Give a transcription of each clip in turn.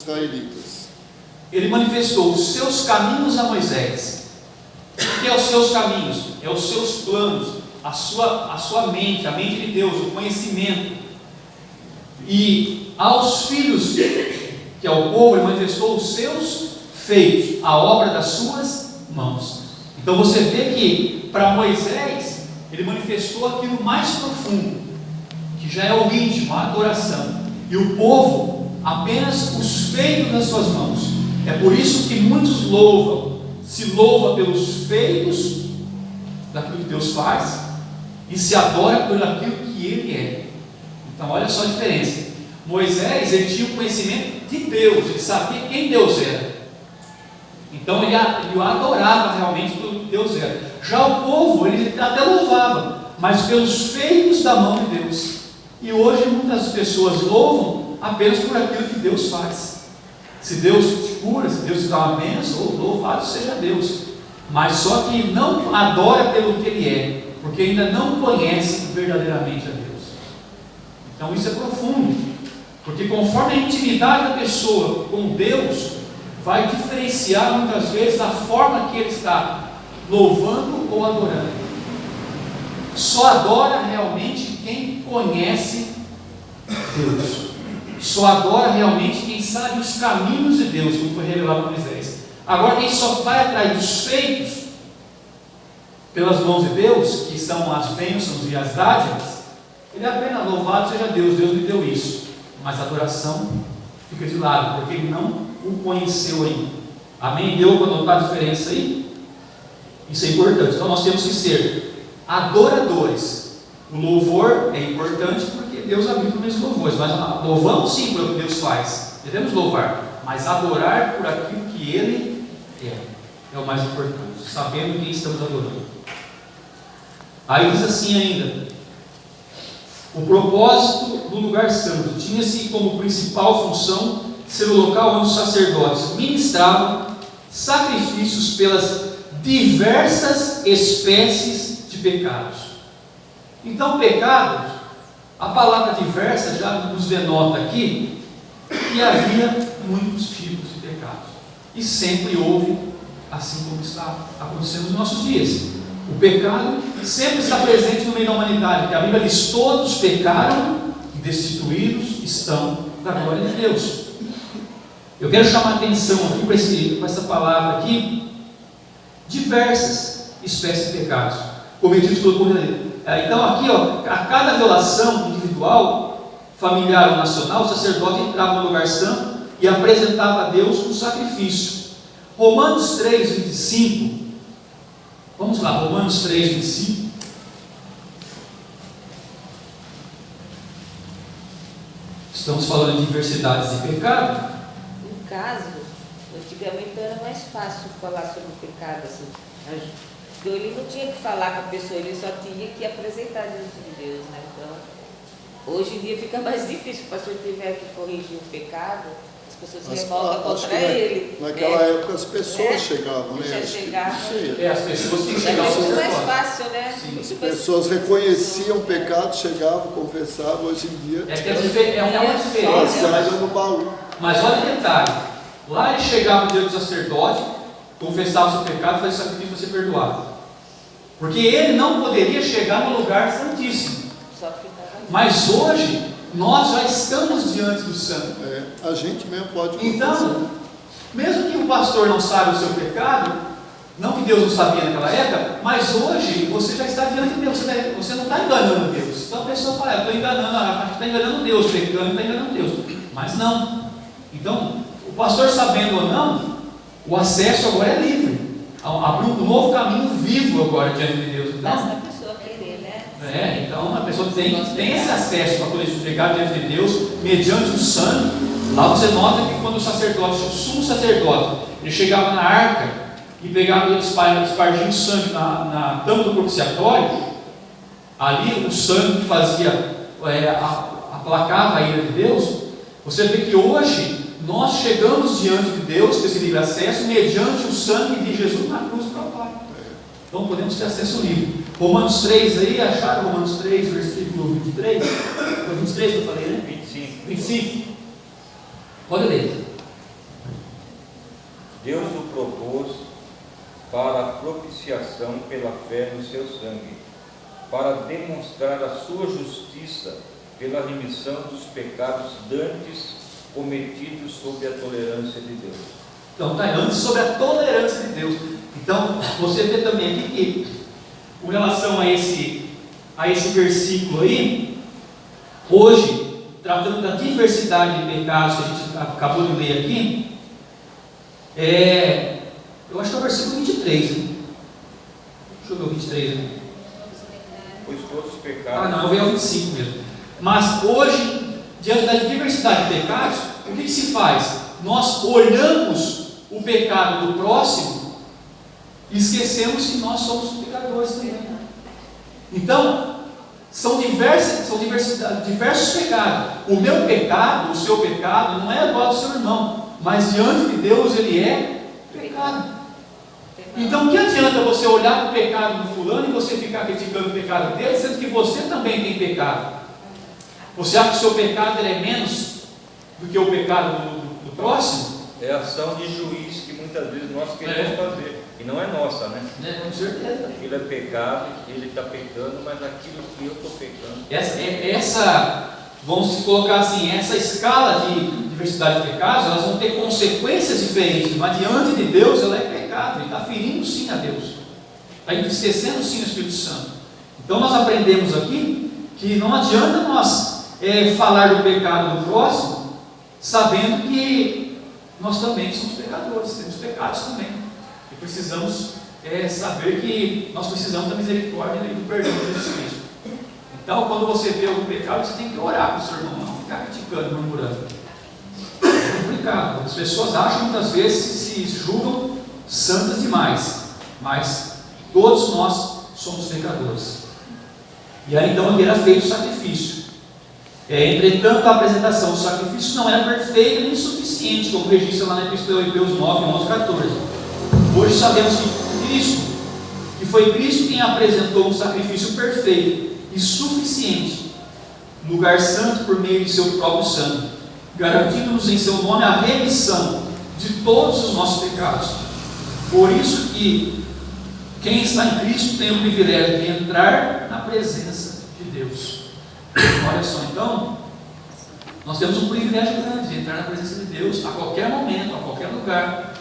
israelitas. Ele manifestou os seus caminhos a Moisés. O que é os seus caminhos? É os seus planos, a sua mente, a mente de Deus, o conhecimento. E aos filhos, que é o povo, ele manifestou os seus feitos, a obra das suas mãos. Então você vê que para Moisés, ele manifestou aquilo mais profundo, que já é o íntimo, a adoração. E o povo, apenas os feitos das suas mãos. É por isso que muitos se louvam pelos feitos daquilo que Deus faz e se adora por aquilo que Ele é. Então olha só a diferença. Moisés, ele tinha o conhecimento de Deus, ele sabia quem Deus era. Então ele o adorava realmente pelo que Deus era. Já o povo, ele até louvava, mas pelos feitos da mão de Deus. E hoje muitas pessoas louvam apenas por aquilo que Deus faz. Se Deus te cura, se Deus te dá uma bênção, louvado seja Deus. Mas só que não adora pelo que Ele é, porque ainda não conhece verdadeiramente a Deus. Então isso é profundo, porque conforme a intimidade da pessoa com Deus, vai diferenciar muitas vezes a forma que ele está louvando ou adorando. Só adora realmente quem conhece Deus. Só adora realmente quem sabe os caminhos de Deus, como foi revelado a Moisés. Agora, quem só vai atrás dos feitos pelas mãos de Deus, que são as bênçãos e as dádivas, ele é apenas louvado seja Deus, Deus me deu isso. Mas a adoração fica de lado, porque ele não o conheceu ainda. Amém? Deu para notar a diferença aí? Isso é importante. Então nós temos que ser adoradores. O louvor é importante porque Deus habita no meio dos louvores, mas louvamos sim pelo que Deus faz, devemos louvar, mas adorar por aquilo que Ele é o mais importante, sabendo quem estamos adorando. Aí diz assim ainda: o propósito do lugar santo tinha-se como principal função ser o local onde os sacerdotes ministravam sacrifícios pelas diversas espécies de pecados. Então, pecados, a palavra diversa já nos denota aqui que havia muitos tipos de pecados, e sempre houve, assim como está acontecendo nos nossos dias. O pecado sempre está presente no meio da humanidade, porque a Bíblia diz: todos pecaram e destituídos estão da glória de Deus. Eu quero chamar a atenção aqui para essa palavra aqui: diversas espécies de pecados cometidos pelo povo. Então aqui, a cada violação individual, familiar ou nacional, o sacerdote entrava no lugar santo e apresentava a Deus um sacrifício. Romanos 3, 25. Vamos lá, Romanos 3, 25. Estamos falando de diversidades de pecado. No caso, antigamente era mais fácil falar sobre o pecado, assim. Então ele não tinha que falar com a pessoa, ele só tinha que apresentar diante de Deus, né? Então, hoje em dia fica mais difícil, se o pastor tiver que corrigir um pecado, as pessoas se revoltam contra ele. Naquela época as pessoas chegavam, né? Já chegavam. As pessoas que É chegavam. muito mais fácil, né? Sim. As pessoas reconheciam o pecado, chegavam, confessavam. Hoje em dia É uma diferença. mas no baú. Mas olha o detalhe: lá ele chegava diante do sacerdote, confessava o seu pecado e fazia sacrifício para ser perdoado. Porque ele não poderia chegar no lugar santíssimo. Mas hoje, nós já estamos diante do santo. A gente mesmo pode confessar. Então, mesmo que o pastor não saiba o seu pecado, não que Deus não sabia naquela época, mas hoje você já está diante de Deus. Você não está enganando Deus. Então a pessoa fala: eu estou enganando, acho que está enganando Deus, pecando, está enganando Deus. Mas não. Então, o pastor sabendo ou não, o acesso agora é livre. Abriu um novo caminho vivo agora diante de Deus. Então, basta a pessoa querer, né? Então a pessoa tem esse acesso para poder se pegar diante de Deus, mediante o sangue. Lá você nota que quando o sacerdote, o sumo sacerdote, ele chegava na arca e pegava e espargia o sangue na tampa do propiciatório, ali o sangue fazia, aplacava a ira de Deus. Você vê que hoje nós chegamos diante de Deus com esse livre acesso mediante o sangue de Jesus na cruz para o Pai. Então podemos ter acesso livre. Romanos 3 aí, acharam Romanos 3, versículo 23? Foi 23 que eu falei, né? 25. Pode ler. Deus o propôs para a propiciação pela fé no seu sangue, para demonstrar a sua justiça pela remissão dos pecados dantes cometidos sob a tolerância de Deus. Então, está antes sobre a tolerância de Deus. Então, você vê também aqui que, com relação a esse versículo aí, hoje, tratando da diversidade de pecados que a gente acabou de ler aqui, eu acho que é o versículo 23. Né? Deixa eu ver o 23 aqui. Pois todos os pecados. Não, eu vejo o 25 mesmo. Mas hoje, diante da diversidade de pecados, o que se faz? Nós olhamos o pecado do próximo e esquecemos que nós somos pecadores também. Então, são diversos pecados. O meu pecado, o seu pecado, não é igual ao do seu irmão, mas diante de Deus ele é pecado. Então, o que adianta você olhar para o pecado do fulano e você ficar criticando o pecado dele, sendo que você também tem pecado? Você acha que o seu pecado ele é menos do que o pecado do próximo? É a ação de juiz que muitas vezes nós queremos fazer, e não é nossa, né? Com certeza. Aquilo é pecado, ele está pecando, mas aquilo que eu estou pecando. Vamos colocar assim, essa escala de diversidade de pecados, elas vão ter consequências diferentes, mas diante de Deus ela é pecado, ele está ferindo sim a Deus, está entristecendo sim o Espírito Santo. Então nós aprendemos aqui que não adianta nós falar do pecado do próximo, sabendo que nós também somos pecadores, temos pecados também, e precisamos saber que nós precisamos da misericórdia e do perdão de Jesus Cristo. Então, quando você vê algum pecado, você tem que orar para o seu irmão, não ficar criticando, murmurando. É complicado. As pessoas acham muitas vezes se julgam santas demais, mas todos nós somos pecadores. E aí então aqui era feito o sacrifício. Entretanto, a apresentação do sacrifício não era perfeita nem suficiente, como registra lá na Epístola de Hebreus 9, 11, 14. Hoje sabemos que foi Cristo quem apresentou um sacrifício perfeito e suficiente, lugar santo por meio de seu próprio sangue, garantindo-nos em seu nome a remissão de todos os nossos pecados. Por isso que quem está em Cristo tem o privilégio de entrar na presença de Deus. Olha só, então, nós temos um privilégio grande de entrar na presença de Deus a qualquer momento, a qualquer lugar.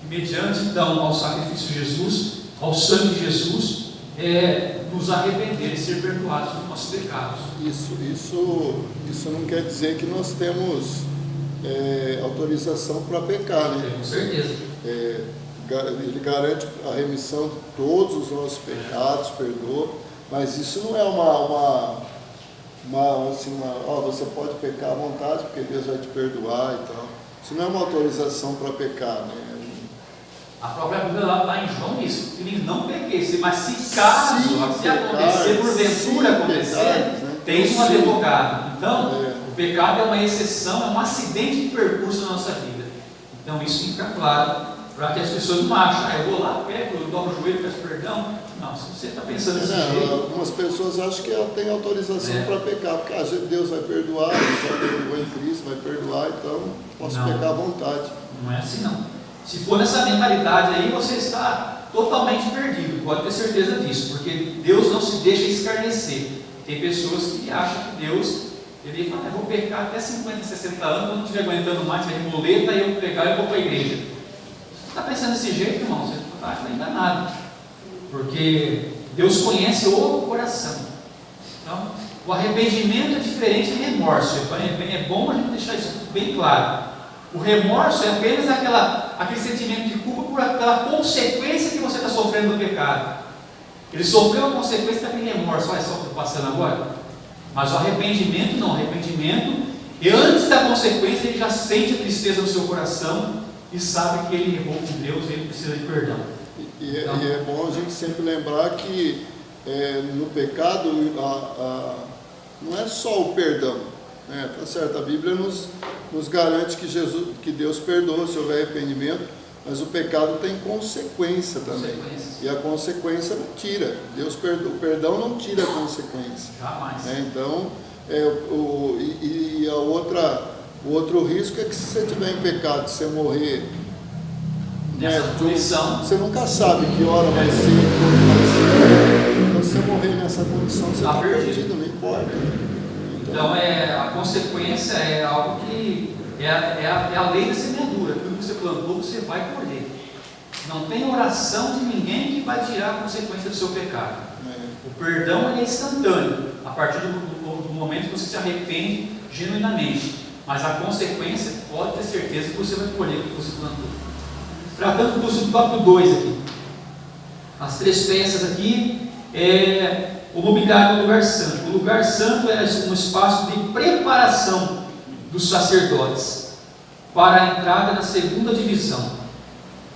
E mediante então ao sacrifício de Jesus, ao sangue de Jesus, nos arrepender e ser perdoados dos nossos pecados. Isso não quer dizer que nós temos autorização para pecar, né? Com certeza. Ele garante a remissão de todos os nossos pecados, perdoa, mas isso não é você pode pecar à vontade, porque Deus vai te perdoar e tal. Isso não é uma autorização para pecar, né? A própria Bíblia lá em João diz: Filhinhos, não pequei, mas se caso, se acontecer, porventura acontecer, tens um advogado. Então, o pecado é uma exceção, é um acidente de percurso na nossa vida. Então, isso fica claro, para que as pessoas não achem, eu vou lá, pego, eu dobro o joelho, peço perdão. Não, se você está pensando desse jeito. Algumas pessoas acham que ela tem autorização para pecar, porque Deus vai perdoar, já perdoou em Cristo, vai perdoar, então posso pecar à vontade. Não é assim não. Se for nessa mentalidade aí, você está totalmente perdido, pode ter certeza disso, porque Deus não se deixa escarnecer. Tem pessoas que acham que Deus, ele fala, eu vou pecar até 50, 60 anos, quando não estiver aguentando mais, vai de muleta e eu pegar e vou para a igreja. Você está pensando desse jeito, irmão, você está enganado, porque Deus conhece o coração. Então, o arrependimento é diferente de remorso. É bom a gente deixar isso bem claro. O remorso é apenas aquele sentimento de culpa pela consequência que você está sofrendo do pecado. Ele sofreu a consequência daquele remorso. Olha só o que eu estou passando agora. Mas o arrependimento não. O arrependimento, e antes da consequência, ele já sente a tristeza no seu coração e sabe que ele errou com Deus e ele precisa de perdão. E é bom a gente sempre lembrar que no pecado não é só o perdão. Tá certo, a Bíblia nos garante que Deus perdoa se houver arrependimento, mas o pecado tem consequência também. E a consequência não tira. O perdão não tira a consequência. Jamais. Então, o outro risco é que se você tiver em pecado, se você morrer nessa condição. Você nunca sabe que hora vai ser, quando vai ser. Então, se você morrer nessa condição, você Tá está perdido. perdido, não importa. Então, a consequência é algo que é a lei da semeadura. Aquilo que você plantou, você vai colher. Não tem oração de ninguém que vai tirar a consequência do seu pecado. O perdão é instantâneo, a partir do momento que você se arrepende genuinamente. Mas a consequência, pode ter certeza que você vai colher o que você plantou. Tratando do tópico 2 aqui. As 3 peças aqui o mobiliário do lugar santo. O lugar santo era um espaço de preparação dos sacerdotes para a entrada na segunda divisão,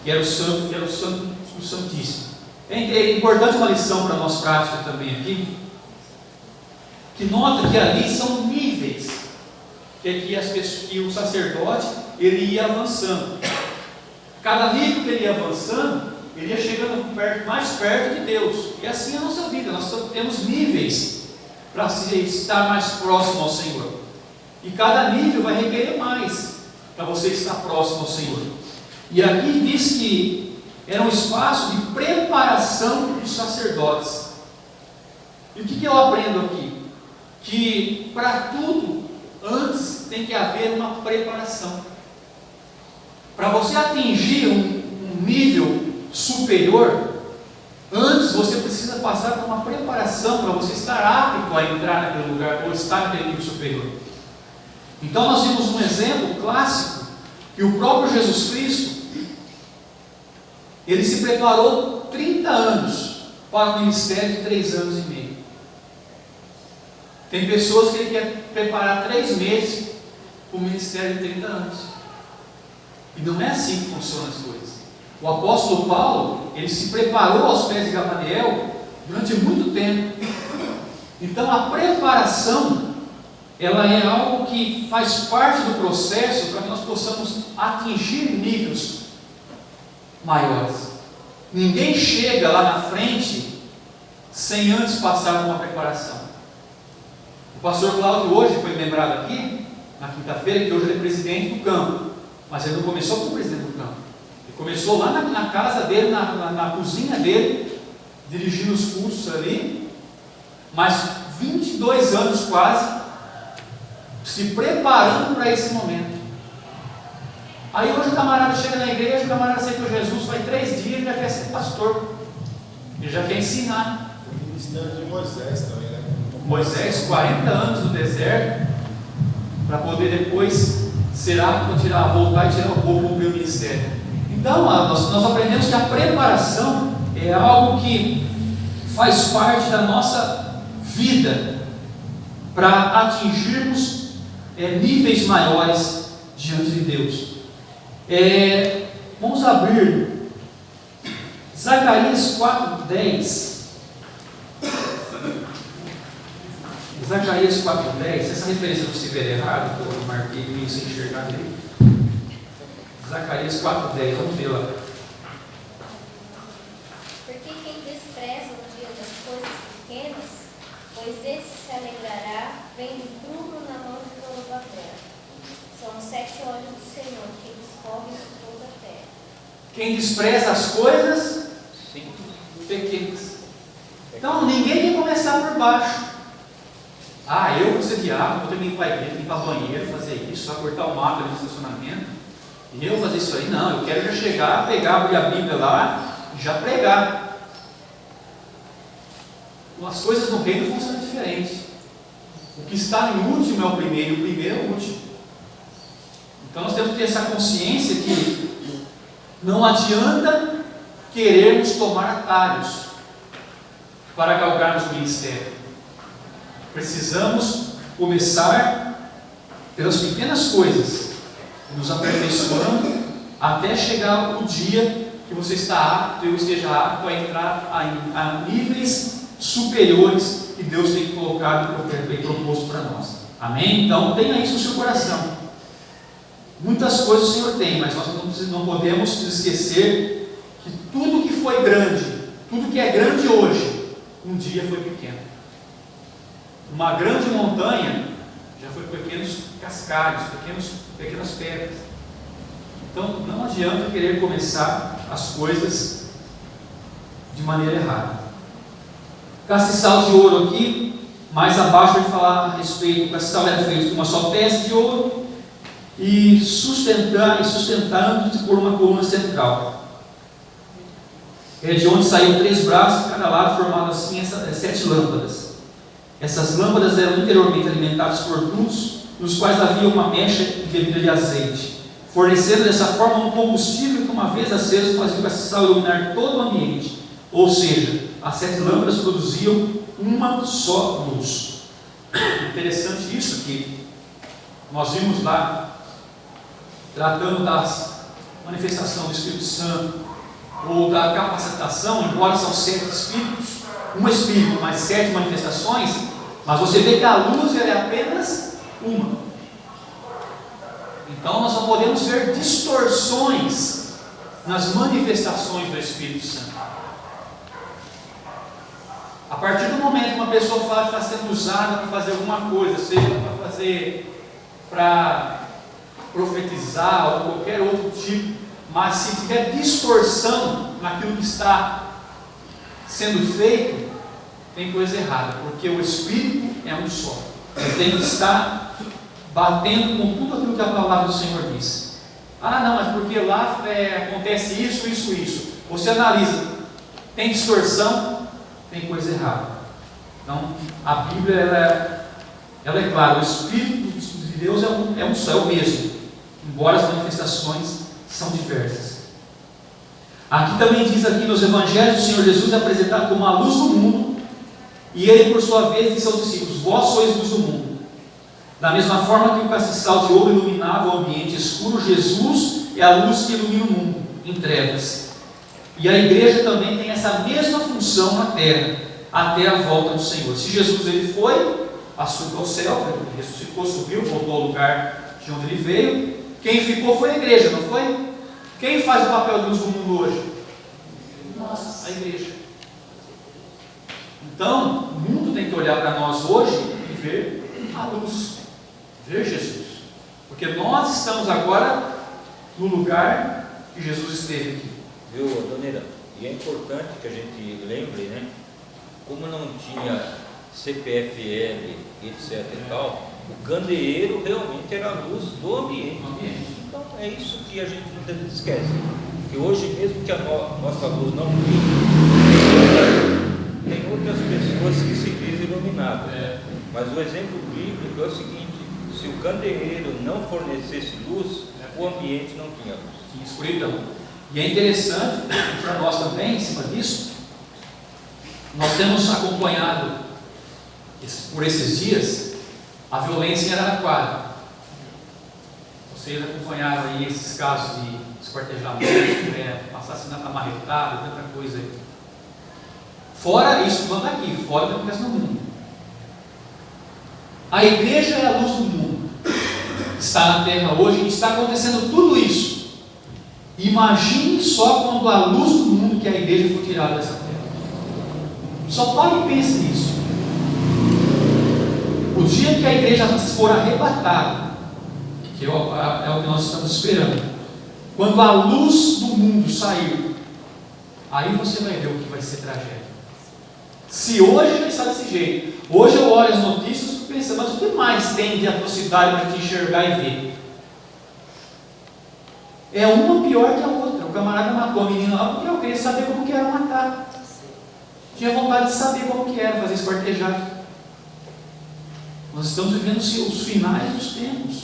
que era o santo, o santíssimo. É importante uma lição para nós prática também aqui, que nota que ali são níveis, que o sacerdote ele ia avançando. Cada nível que ele ia avançando, ele ia chegando mais perto de Deus. E assim é a nossa vida, nós temos níveis para estar mais próximo ao Senhor. E cada nível vai requerer mais para você estar próximo ao Senhor. E aqui diz que era um espaço de preparação dos sacerdotes. E o que eu aprendo aqui? Que para tudo, antes tem que haver uma preparação. Para você atingir um nível superior, antes você precisa passar por uma preparação para você estar apto a entrar naquele lugar ou estar naquele nível superior. Então nós vimos um exemplo clássico que o próprio Jesus Cristo ele se preparou 30 anos para um ministério de 3 anos e meio. Tem pessoas que ele quer preparar 3 meses para um ministério de 30 anos. E não é assim que funcionam as coisas. O apóstolo Paulo, ele se preparou aos pés de Gamaliel durante muito tempo. Então a preparação, ela é algo que faz parte do processo para que nós possamos atingir níveis maiores. Ninguém chega lá na frente sem antes passar por uma preparação. O pastor Cláudio hoje foi lembrado aqui, na quinta-feira, que hoje ele é presidente do campo. Mas ele não começou como presidente do campo. Ele começou lá na casa dele, na cozinha dele, dirigindo os cursos ali. Mas 22 anos quase, se preparando para esse momento. Aí hoje o camarada chega na igreja, o camarada aceitou Jesus, vai 3 dias e já quer ser pastor. Ele já quer ensinar. O ministério de Moisés também, né? Moisés, 40 anos no deserto, para poder depois ser apto a voltar e tirar o povo do ministério. Então, nós aprendemos que a preparação é algo que faz parte da nossa vida para atingirmos níveis maiores diante de Deus. Vamos abrir Zacarias 4:10. Zacarias 4:10, essa referência não estiver errado, que eu marquei meio sem enxergar ali. Zacarias 4:10, vamos ver lá. Porque quem despreza o dia das coisas pequenas, pois esse se alegrará, vendo lucro na mão de toda a terra. São os 7 olhos do Senhor que discorrem por toda a terra. Quem despreza as coisas pequenas. Então ninguém tem que começar por baixo. Eu vou ser diácono, vou ter que limpar a igreja, limpar banheiro, fazer isso, só cortar o mato ali no estacionamento. E eu fazer isso aí? Não, eu quero já chegar, abrir a Bíblia lá e já pregar. As coisas no reino funcionam diferente. O que está em último é o primeiro, e o primeiro é o último. Então nós temos que ter essa consciência que não adianta querermos tomar atalhos para galgarmos o ministério. Precisamos começar pelas pequenas coisas, nos aperfeiçoando até chegar o dia que você está apto, eu esteja apto a entrar a níveis superiores que Deus tem colocado e proposto para nós. Amém? Então tenha isso no seu coração. Muitas coisas o Senhor tem, mas nós não podemos nos esquecer que tudo que foi grande, tudo que é grande hoje, um dia foi pequeno. Uma grande montanha já foi pequenos cascalhos, pequenas pedras. Então não adianta querer começar as coisas de maneira errada. Castiçal de ouro aqui, mais abaixo vai falar a respeito. O castiçal era feito de uma só peça de ouro e sustentando por uma coluna central. É de onde saíam 3 braços, cada lado formado assim 7 lâmpadas. Essas lâmpadas eram interiormente alimentadas por tubos, nos quais havia uma mecha embebida de azeite, fornecendo dessa forma um combustível que, uma vez aceso, fazia o castiçal iluminar todo o ambiente. Ou seja, as 7 lâmpadas produziam uma só luz. Interessante isso que nós vimos lá, tratando da manifestação do Espírito Santo, ou da capacitação, embora são 7 espíritos, um espírito mais 7 manifestações, mas você vê que a luz ela é apenas uma. Então nós não podemos ver distorções nas manifestações do Espírito Santo. A partir do momento que uma pessoa fala que está sendo usada para fazer alguma coisa, seja para profetizar ou qualquer outro tipo, mas se tiver distorção naquilo que está sendo feito, tem coisa errada, porque o Espírito é um só. Ele tem que estar batendo com tudo aquilo que a palavra do Senhor diz. Ah, não, mas porque lá acontece isso. Você analisa, tem distorção, tem coisa errada. Então, a Bíblia ela é clara, o Espírito de Deus é um só, é o mesmo, embora as manifestações são diversas. Aqui também diz aqui nos Evangelhos, o Senhor Jesus é apresentado como a luz do mundo, e Ele, por sua vez, diz aos discípulos: vós sois luz do mundo. Da mesma forma que o castiçal de ouro iluminava o ambiente escuro, Jesus é a luz que ilumina o mundo em trevas. E a igreja também tem essa mesma função na terra, até a volta do Senhor. Se Jesus ele foi, assunto ao céu, ele ressuscitou, subiu, voltou ao lugar de onde ele veio, quem ficou foi a igreja, não foi? Quem faz o papel de luz do mundo hoje? Nós. A igreja. Então, o mundo tem que olhar para nós hoje e ver a luz, ver Jesus, porque nós estamos agora no lugar que Jesus esteve aqui. Viu, Doneira? E é importante que a gente lembre, né? Como não tinha CPFL, etc e tal, o candeeiro realmente era a luz do ambiente. Então é isso que a gente muitas vezes esquece. Que hoje, mesmo que a nossa luz não brilhe, tem outras pessoas que se dizem iluminadas. Mas o exemplo bíblico é o seguinte: se o candeeiro não fornecesse luz, o ambiente não tinha luz. Tinha escuridão. E é interessante para nós também, em cima disso, nós temos acompanhado por esses dias a violência em Araraquara. Vocês acompanharam aí esses casos de esquartejamento, assassinato amarretado, tanta coisa aí. Fora isso que vamos aqui, fora do que acontece no mundo. A igreja é a luz do mundo. Está na terra hoje e está acontecendo tudo isso. Imagine só quando a luz do mundo, que é a igreja, for tirada dessa terra. Só pare e pense nisso. O dia que a igreja for arrebatada, que é o que nós estamos esperando, quando a luz do mundo sair, aí você vai ver o que vai ser tragédia. Se hoje já está desse jeito, hoje eu olho as notícias e penso, mas o que mais tem de atrocidade para te enxergar e ver? É uma pior que a outra. O camarada matou a menina lá porque eu queria saber como que era matar. Tinha vontade de saber como que era fazer esquartejado. Nós estamos vivendo os finais dos tempos.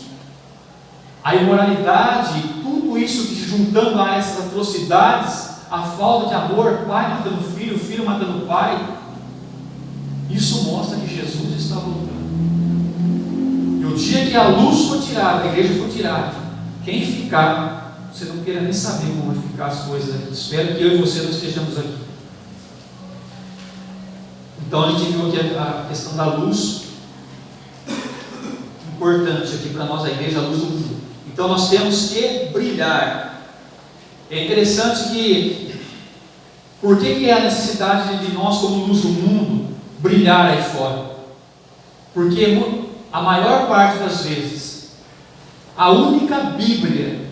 A imoralidade, tudo isso juntando a essas atrocidades, a falta de amor, pai matando filho, filho matando pai, isso mostra que Jesus está voltando. E o dia que a luz for tirada, a igreja for tirada, quem ficar, você não queira nem saber como vai ficar as coisas aqui. Espero que eu e você não estejamos aqui. Então a gente viu aqui a questão da luz, importante aqui para nós, a igreja, a luz do mundo. Então nós temos que brilhar. É interessante que, por que é a necessidade de nós, como luz do mundo, brilhar aí fora? Porque a maior parte das vezes, a única Bíblia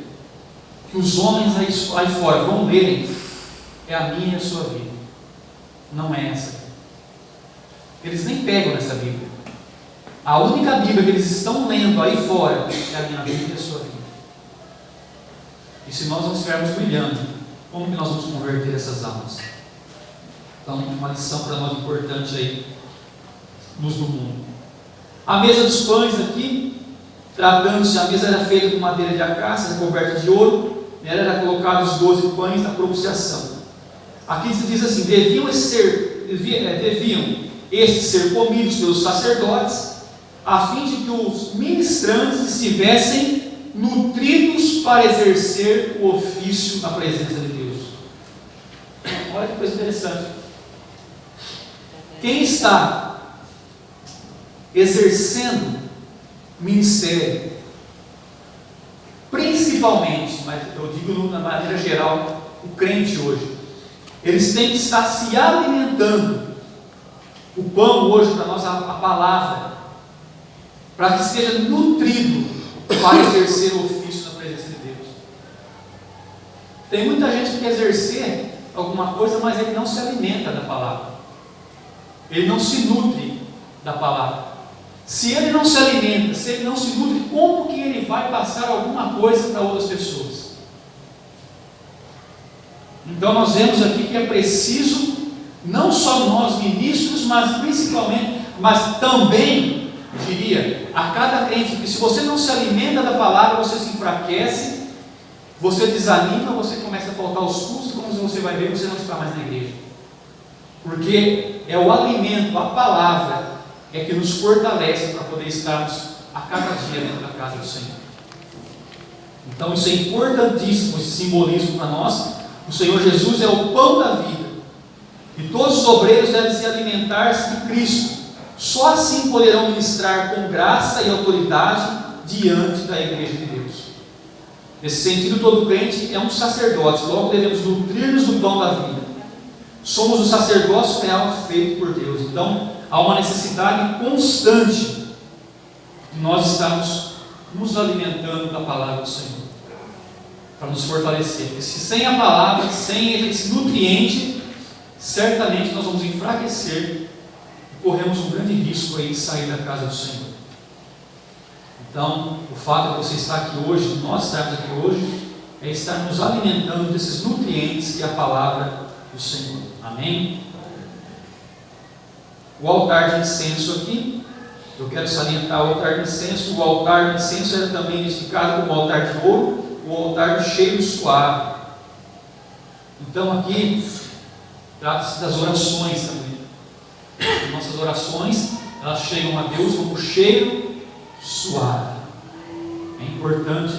que que os homens aí fora vão lerem é a minha e a sua vida. Não é essa. Eles nem pegam nessa Bíblia. A única Bíblia que eles estão lendo aí fora é a minha vida e a sua vida. E se nós não estivermos brilhando, como que nós vamos converter essas almas? Então, uma lição para nós importante aí, luz do mundo. A mesa dos pães aqui, tratando-se, a mesa era feita com madeira de acácia, coberta de ouro, nela era colocados os 12 pães da propiciação. Aqui se diz assim: deviam estes ser comidos pelos sacerdotes, a fim de que os ministrantes estivessem nutridos para exercer o ofício na presença de Deus. Olha que coisa interessante. Quem está exercendo ministério, principalmente, mas eu digo na maneira geral, o crente hoje, eles têm que estar se alimentando. O pão hoje para nós é a palavra, para que esteja nutrido para exercer o ofício na presença de Deus. Tem muita gente que quer exercer alguma coisa, mas ele não se alimenta da palavra, ele não se nutre da palavra. Se ele não se alimenta, se ele não se nutre, como que ele vai passar alguma coisa para outras pessoas? Então nós vemos aqui que é preciso, não só nós ministros, mas principalmente, mas também, diria, a cada crente, que se você não se alimenta da palavra, você se enfraquece, você desanima, você começa a faltar aos cultos, como você vai ver, você não está mais na igreja. Porque é o alimento, a palavra, é que nos fortalece para poder estarmos a cada dia dentro da casa do Senhor. Então isso é importantíssimo, esse simbolismo para nós. O Senhor Jesus é o pão da vida, e todos os obreiros devem se alimentar-se de Cristo. Só assim poderão ministrar com graça e autoridade diante da igreja de Deus. Nesse sentido, todo crente é um sacerdote, logo devemos nutrir-nos do pão da vida. Somos o sacerdócio real feito por Deus. Então há uma necessidade constante de nós estarmos nos alimentando da palavra do Senhor, para nos fortalecer. Porque se sem a palavra, sem esse nutriente, certamente nós vamos enfraquecer e corremos um grande risco aí de sair da casa do Senhor. Então, o fato de você estar aqui hoje, nós estarmos aqui hoje, é estar nos alimentando desses nutrientes que é a palavra do Senhor. Amém? O altar de incenso aqui, eu quero salientar o altar de incenso. O altar de incenso era também identificado como o altar de ouro, o altar de cheiro suave. Então aqui trata-se das orações também. Nossas orações, elas chegam a Deus como cheiro suave. É importante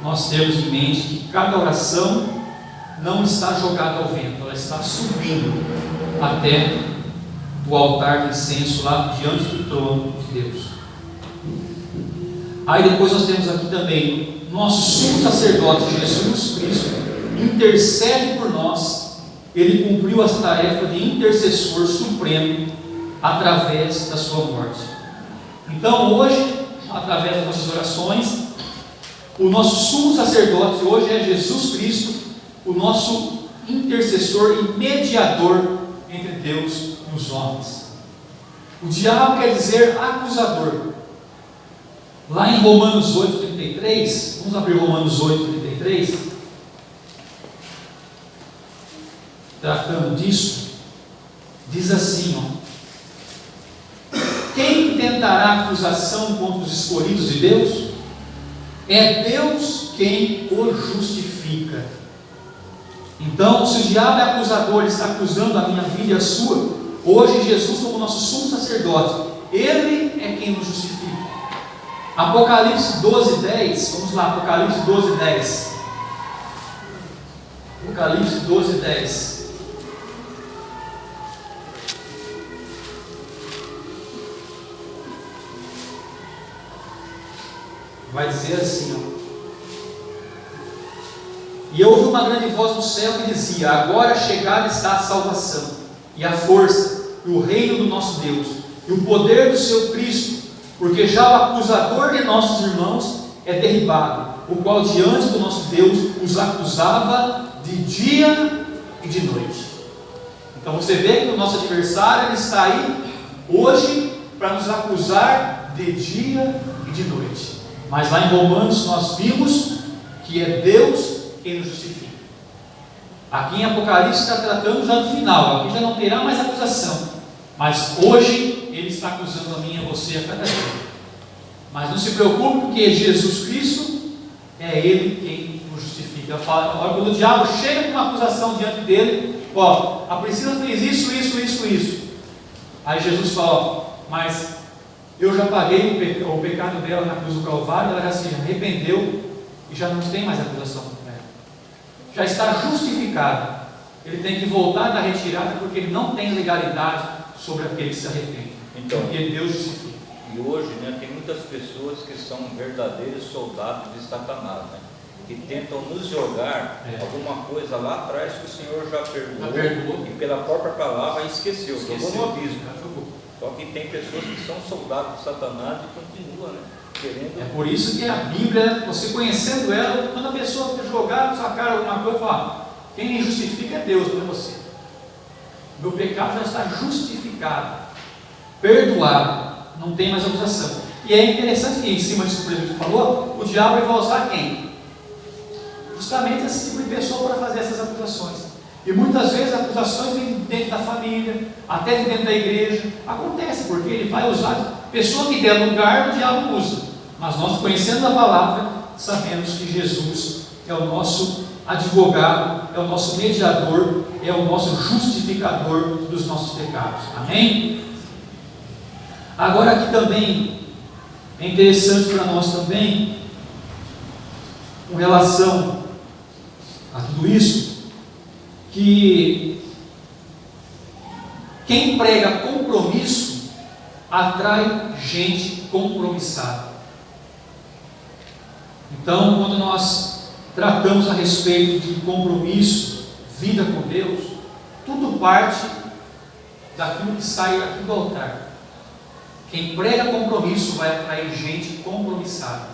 nós termos em mente que cada oração não está jogada ao vento, ela está subindo até o altar de incenso lá diante do trono de Deus. Aí depois nós temos aqui também nosso sumo sacerdote Jesus Cristo, intercede por nós. Ele cumpriu essa tarefa de intercessor supremo através da sua morte. Então hoje, através das nossas orações, o nosso sumo sacerdote hoje é Jesus Cristo, o nosso intercessor e mediador entre Deus e os homens. O diabo quer dizer acusador. Lá em Romanos 8,33, vamos abrir Romanos 8,33, tratando disso, diz assim, quem tentará acusação contra os escolhidos de Deus? É Deus quem o justifica. Então, se o diabo é acusador, ele está acusando a minha vida e a sua, hoje Jesus, como nosso sumo sacerdote, ele é quem nos justifica. Apocalipse 12:10, vamos lá, Apocalipse 12:10. Apocalipse 12:10. Vai dizer assim, E eu ouvi uma grande voz do céu que dizia: agora chegada está a salvação, e a força, e o reino do nosso Deus, e o poder do seu Cristo, porque já o acusador de nossos irmãos é derribado, o qual diante do nosso Deus os acusava de dia e de noite. Então você vê que o nosso adversário ele está aí hoje para nos acusar de dia e de noite. Mas lá em Romanos nós vimos que é Deus quem nos justifica. Aqui em Apocalipse está tratando já do final, aqui já não terá mais acusação. Mas hoje Ele está acusando a mim e a você a cada dia. Mas não se preocupe, porque Jesus Cristo é Ele quem nos justifica. Quando o diabo chega com uma acusação diante dele, ó, a Priscila fez isso. Aí Jesus fala, ó, mas eu já paguei o pecado dela na cruz do Calvário, ela já se arrependeu e já não tem mais acusação contra ela. Já está justificada. Ele tem que voltar da retirada porque ele não tem legalidade sobre aquele que se arrepende. Então, porque Deus justifica. E hoje, né, tem muitas pessoas que são verdadeiros soldados de Satanás, né, que tentam nos jogar alguma coisa lá atrás que o Senhor já perdoou. E pela própria palavra esqueceu. Jogou no abismo. Só que tem pessoas que são soldados de Satanás e continuam, né, querendo. É por isso que a Bíblia, você conhecendo ela, quando a pessoa jogar na sua cara alguma coisa, fala, quem me justifica é Deus, não é você. Meu pecado já está justificado, perdoado, não tem mais acusação. E é interessante que em cima disso que o presidente falou, o diabo vai usar quem? Justamente esse tipo de pessoa para fazer essas acusações. E muitas vezes acusações vêm dentro da família, até de dentro da igreja. Acontece, porque ele vai usar pessoa que der lugar, o diabo usa. Mas nós, conhecendo a palavra, sabemos que Jesus é o nosso advogado, é o nosso mediador, é o nosso justificador dos nossos pecados. Amém? Agora aqui também é interessante para nós também, com relação a tudo isso, que quem prega compromisso atrai gente compromissada. Então, quando nós tratamos a respeito de compromisso, vida com Deus, tudo parte daquilo que sai aqui do altar. Quem prega compromisso vai atrair gente compromissada.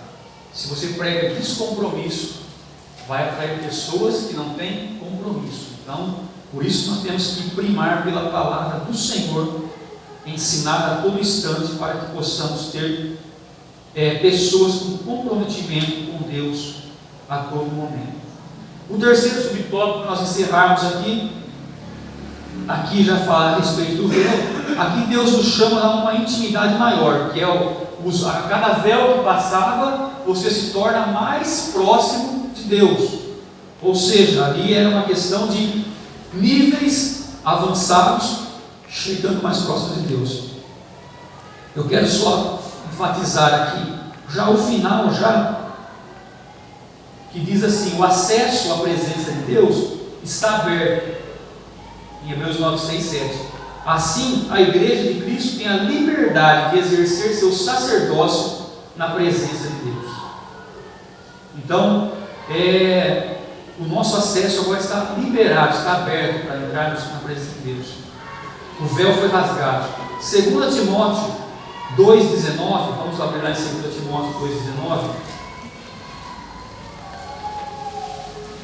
Se você prega descompromisso, vai atrair pessoas que não têm compromisso. Então, por isso nós temos que primar pela palavra do Senhor, ensinada a todo instante, para que possamos ter pessoas com comprometimento com Deus a todo momento. O terceiro subtópico que nós encerrarmos aqui já fala a respeito do véu. Aqui Deus nos chama a uma intimidade maior, que é a cada véu que passava, você se torna mais próximo de Deus. Ou seja, ali era uma questão de níveis avançados, chegando mais próximo de Deus. Eu quero só enfatizar aqui, já o final, que diz assim, o acesso à presença de Deus está aberto, em Hebreus 9, 6, 7. Assim, a igreja de Cristo tem a liberdade de exercer seu sacerdócio na presença de Deus. Então, o nosso acesso agora está liberado, está aberto para entrarmos na presença de Deus. O véu foi rasgado. 2 Timóteo 2,19, vamos abrir lá em 2 Timóteo 2,19.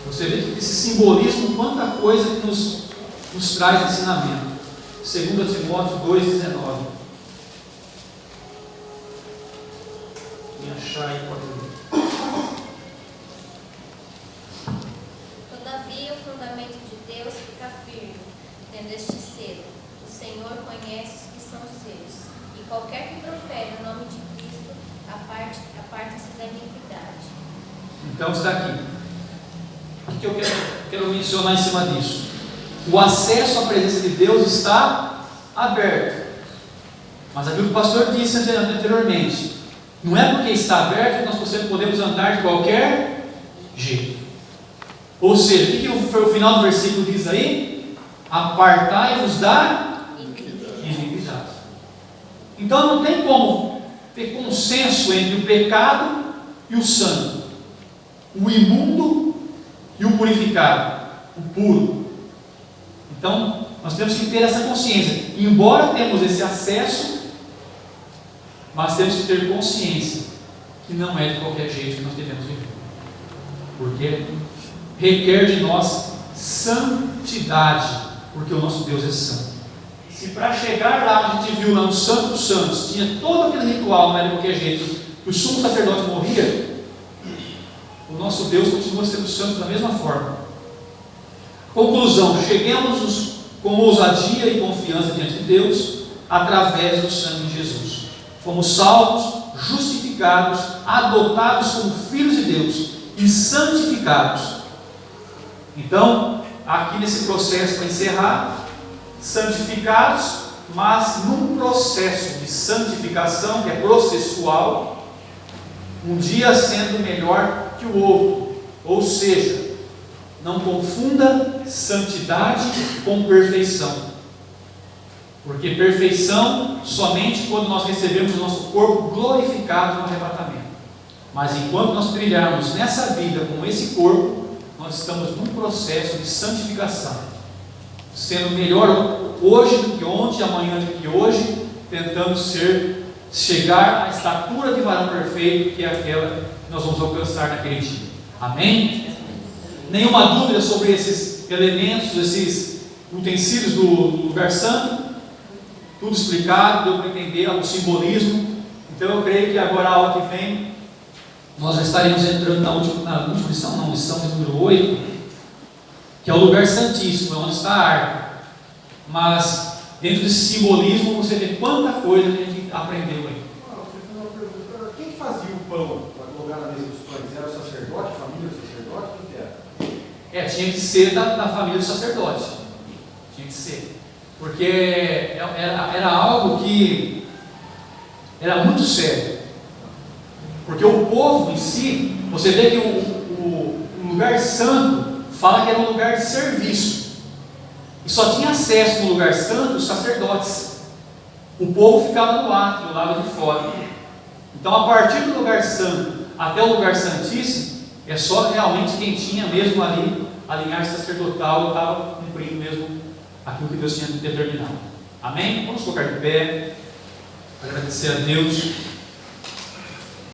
Você vê que esse simbolismo, quanta coisa que nos traz ensinamento. 2 Timóteo 2,19. Quem achar aí pode ler. Todavia, o fundamento de Deus fica firme, tendo este selo: o Senhor conhece os que são seus, e qualquer que profere o nome de Cristo aparta-se da iniquidade. Então está aqui. O que eu quero mencionar em cima disso? O acesso à presença de Deus está aberto. Mas aquilo que o pastor disse anteriormente, não é porque está aberto que nós podemos andar de qualquer jeito. Ou seja, o que o final do versículo diz aí? Apartai-vos da iniquidade. Então não tem como ter consenso entre o pecado e o santo, o imundo e o purificado, o puro. Então nós temos que ter essa consciência. Embora temos esse acesso, mas temos que ter consciência que não é de qualquer jeito que nós devemos viver. Porque requer de nós santidade, porque o nosso Deus é santo. Se para chegar lá, a gente viu lá no Santo dos Santos, tinha todo aquele ritual, não era de qualquer jeito, que o sumo sacerdote morria, o nosso Deus continua sendo santo da mesma forma. Conclusão: cheguemos com ousadia e confiança diante de Deus, através do sangue de Jesus. Fomos salvos, justificados, adotados como filhos de Deus e santificados. Então, aqui nesse processo, para encerrar, santificados, mas num processo de santificação que é processual, um dia sendo melhor que o outro. Ou seja, não confunda santidade com perfeição. Porque perfeição somente quando nós recebemos o nosso corpo glorificado no arrebatamento. Mas enquanto nós trilharmos nessa vida com esse corpo, nós estamos num processo de santificação, sendo melhor hoje do que ontem, amanhã do que hoje, tentando chegar à estatura de varão perfeito, que é aquela que nós vamos alcançar naquele dia. Amém? Nenhuma dúvida sobre esses elementos, esses utensílios do lugar santo? Tudo explicado, deu para entender o simbolismo. Então eu creio que agora a aula que vem nós já estaremos entrando na última lição, não, lição de número 8, que é o lugar santíssimo, é onde está a arca. Mas dentro desse simbolismo você vê quanta coisa a gente aprendeu aí. Você fez uma pergunta: quem fazia o pão para colocar na mesa dos pães? Era o sacerdote, a família do sacerdote? O que era? Tinha que ser da família do sacerdote. Tinha que ser. Porque era algo que era muito sério. Porque o povo em si, você vê que o lugar santo fala que era um lugar de serviço. E só tinha acesso no lugar santo os sacerdotes. O povo ficava no átrio, do lado de fora. Então, a partir do lugar santo até o lugar santíssimo, é só realmente quem tinha mesmo ali a linhagem sacerdotal estava cumprindo mesmo aquilo que Deus tinha determinado. Amém? Vamos colocar de pé, agradecer a Deus.